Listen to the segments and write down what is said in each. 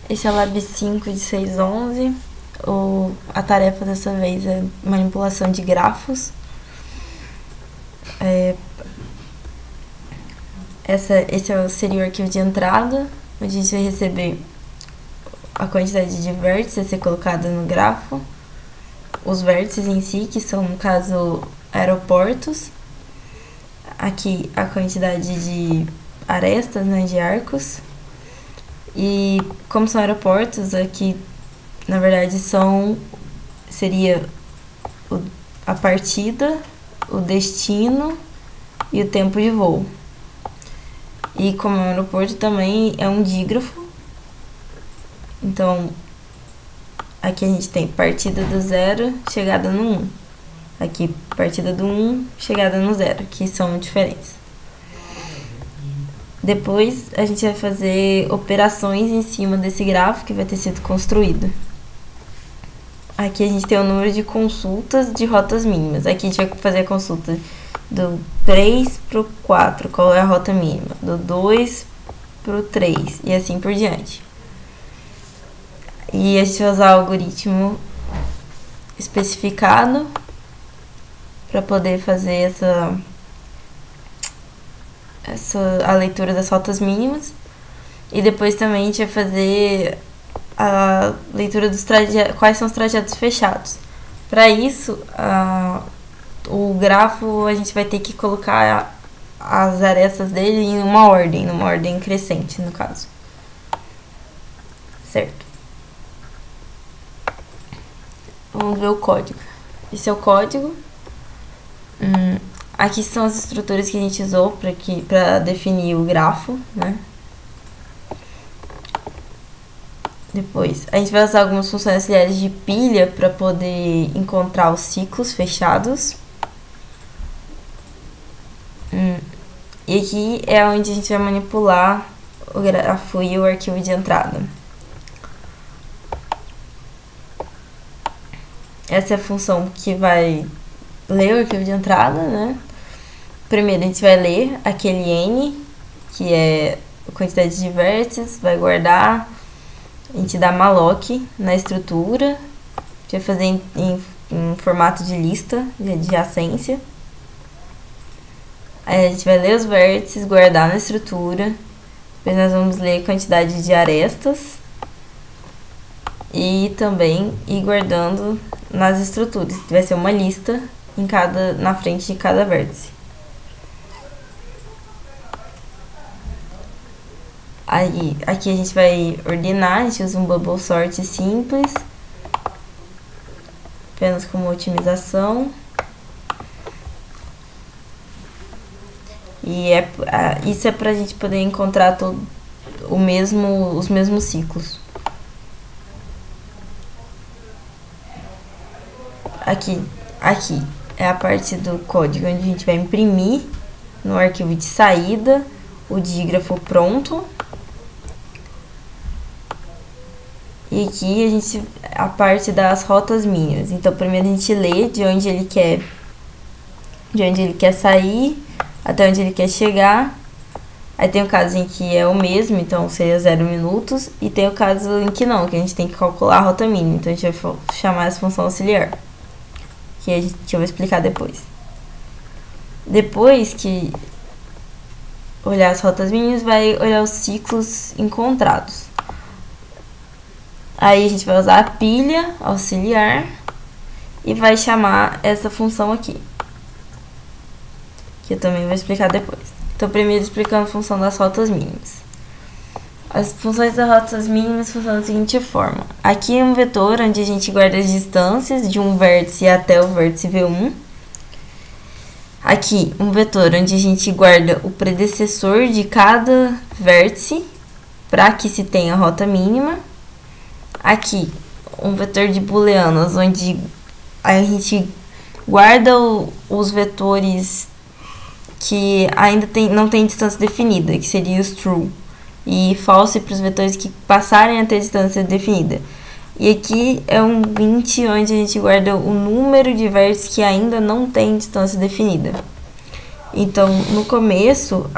Esse é o Lab 5 de 611. A tarefa dessa vez é manipulação de grafos. Esse seria o arquivo de entrada, onde a gente vai receber a quantidade de vértices a ser colocada no grafo, os vértices em si, que são, no caso, aeroportos. Aqui a quantidade de arestas, né, de arcos. E como são aeroportos, aqui na verdade seria a partida, o destino e o tempo de voo. E como é um aeroporto também é um dígrafo. Então aqui a gente tem partida do 0, chegada no 1. Aqui partida do 1, chegada no 0, que são diferentes. Depois a gente vai fazer operações em cima desse grafo que vai ter sido construído. Aqui a gente tem o número de consultas de rotas mínimas. Aqui a gente vai fazer a consulta do 3 para o 4, qual é a rota mínima, do 2 para o 3 e assim por diante. E a gente vai usar o algoritmo especificado para poder fazer a leitura das rotas mínimas. E depois também a gente vai fazer a leitura dos quais são os trajetos fechados. Para isso, o grafo a gente vai ter que colocar as arestas dele em numa ordem crescente, no caso. Certo? Vamos ver o código. Esse é o código. Aqui são as estruturas que a gente usou para definir o grafo, né? Depois, a gente vai usar algumas funções auxiliares de pilha para poder encontrar os ciclos fechados. E aqui é onde a gente vai manipular o grafo e o arquivo de entrada. Essa é a função que vai ler o arquivo de entrada, né? Primeiro a gente vai ler aquele N, que é a quantidade de vértices, vai guardar, a gente dá malloc na estrutura, a gente vai fazer em formato de lista de adjacência. Aí a gente vai ler os vértices, guardar na estrutura, depois nós vamos ler a quantidade de arestas e também ir guardando nas estruturas, que vai ser uma lista na frente de cada vértice. Aí, aqui a gente vai ordenar, a gente usa um bubble sort simples, apenas como otimização. E isso é para a gente poder encontrar os mesmos ciclos. Aqui é a parte do código onde a gente vai imprimir no arquivo de saída o dígrafo pronto. E aqui a parte das rotas mínimas. Então primeiro a gente lê de onde ele quer sair até onde ele quer chegar. Aí tem o caso em que é o mesmo, então seria 0 minutos, e tem o caso em que não, que a gente tem que calcular a rota mínima. Então a gente vai chamar essa função auxiliar, que eu vou explicar depois. Depois que olhar as rotas mínimas, vai olhar os ciclos encontrados. Aí a gente vai usar a pilha auxiliar e vai chamar essa função aqui, que eu também vou explicar depois. Então, primeiro explicando a função das rotas mínimas. As funções das rotas mínimas funcionam da seguinte forma. Aqui é um vetor onde a gente guarda as distâncias de um vértice até o vértice V1. Aqui, um vetor onde a gente guarda o predecessor de cada vértice para que se tenha a rota mínima. Aqui, um vetor de booleanos, onde a gente guarda os vetores que ainda não tem distância definida, que seria os true, e false para os vetores que passarem a ter distância definida. E aqui é um int onde a gente guarda o número de vértices que ainda não tem distância definida. Então, no começo,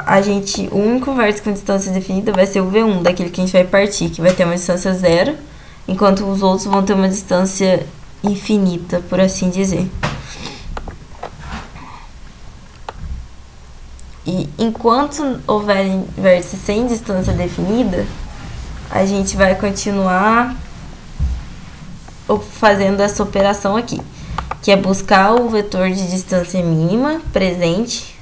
o único vértice com distância definida vai ser o V1, daquele que a gente vai partir, que vai ter uma distância zero, enquanto os outros vão ter uma distância infinita, por assim dizer. E enquanto houver vértices sem distância definida, a gente vai continuar fazendo essa operação aqui, que é buscar o vetor de distância mínima presente,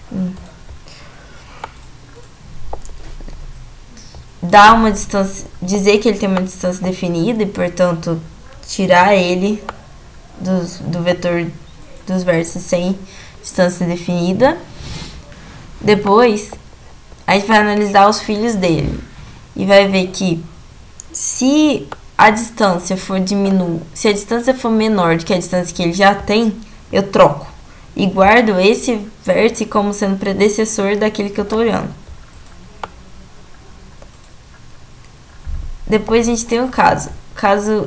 dar uma distância, dizer que ele tem uma distância definida e, portanto, tirar ele do vetor dos vértices sem distância definida. Depois, a gente vai analisar os filhos dele e vai ver que se a distância for se a distância for menor do que a distância que ele já tem, eu troco e guardo esse vértice como sendo predecessor daquele que eu estou olhando. Depois a gente tem o caso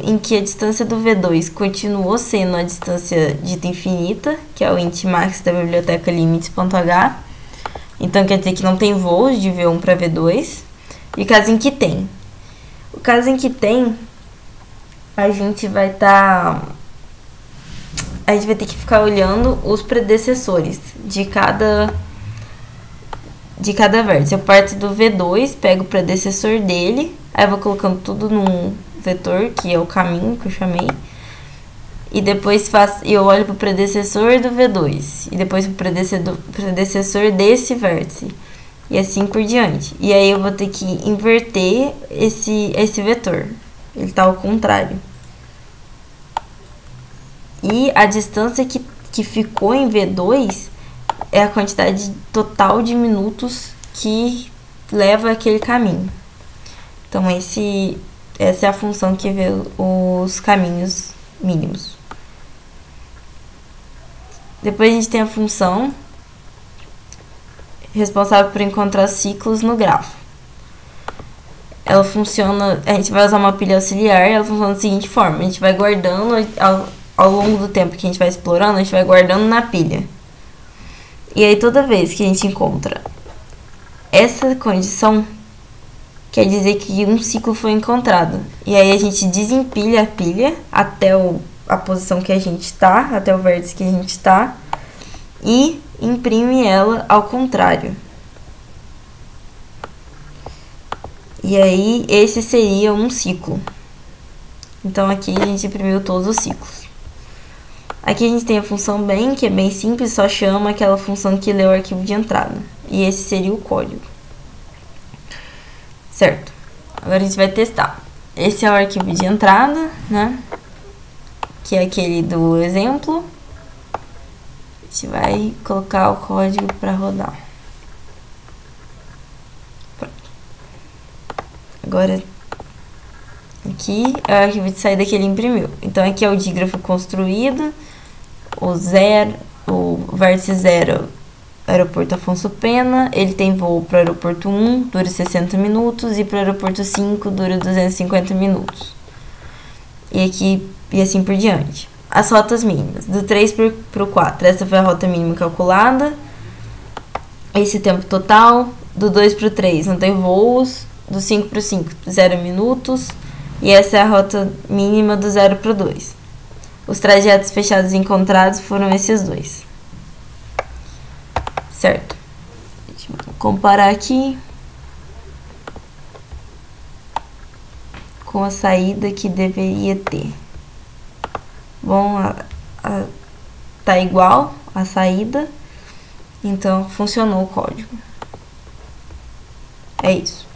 em que a distância do V2 continuou sendo a distância dita infinita, que é o int max da biblioteca limits.h. Então quer dizer que não tem voos de V1 para V2. E o caso em que tem. O caso em que tem, a gente vai ter que ficar olhando os predecessores de cada vértice. Eu parto do V2, pego o predecessor dele, aí eu vou colocando tudo num vetor, que é o caminho que eu chamei, e depois eu olho para o predecessor do V2, e depois para o predecessor desse vértice, e assim por diante. E aí eu vou ter que inverter esse vetor, ele está ao contrário. E a distância que ficou em V2 é a quantidade total de minutos que leva aquele caminho. Então, essa é a função que vê os caminhos mínimos. Depois a gente tem a função responsável por encontrar ciclos no grafo. Ela funciona, a gente vai usar uma pilha auxiliar, ela funciona da seguinte forma: a gente vai guardando ao longo do tempo que a gente vai explorando, a gente vai guardando na pilha. E aí toda vez que a gente encontra essa condição, quer dizer que um ciclo foi encontrado. E aí a gente desempilha a pilha até a posição que a gente está, até o vértice que a gente está, e imprime ela ao contrário. E aí esse seria um ciclo. Então aqui a gente imprimiu todos os ciclos. Aqui a gente tem a função BEM, que é bem simples, só chama aquela função que lê o arquivo de entrada. E esse seria o código. Certo. Agora a gente vai testar. Esse é o arquivo de entrada, né? Que é aquele do exemplo. A gente vai colocar o código para rodar. Pronto. Agora, aqui é o arquivo de saída que ele imprimiu. Então, aqui é o dígrafo construído. O vértice 0, aeroporto Afonso Pena, ele tem voo para o aeroporto 1, dura 60 minutos, e para o aeroporto 5, dura 250 minutos. E assim por diante. As rotas mínimas, do 3 para o 4, essa foi a rota mínima calculada. Esse tempo total, do 2 para o 3, não tem voos, do 5 para o 5, 0 minutos, e essa é a rota mínima do 0 para o 2. Os trajetos fechados e encontrados foram esses dois. Certo. Deixa eu comparar aqui com a saída que deveria ter. Bom, tá igual a saída, então funcionou o código. É isso.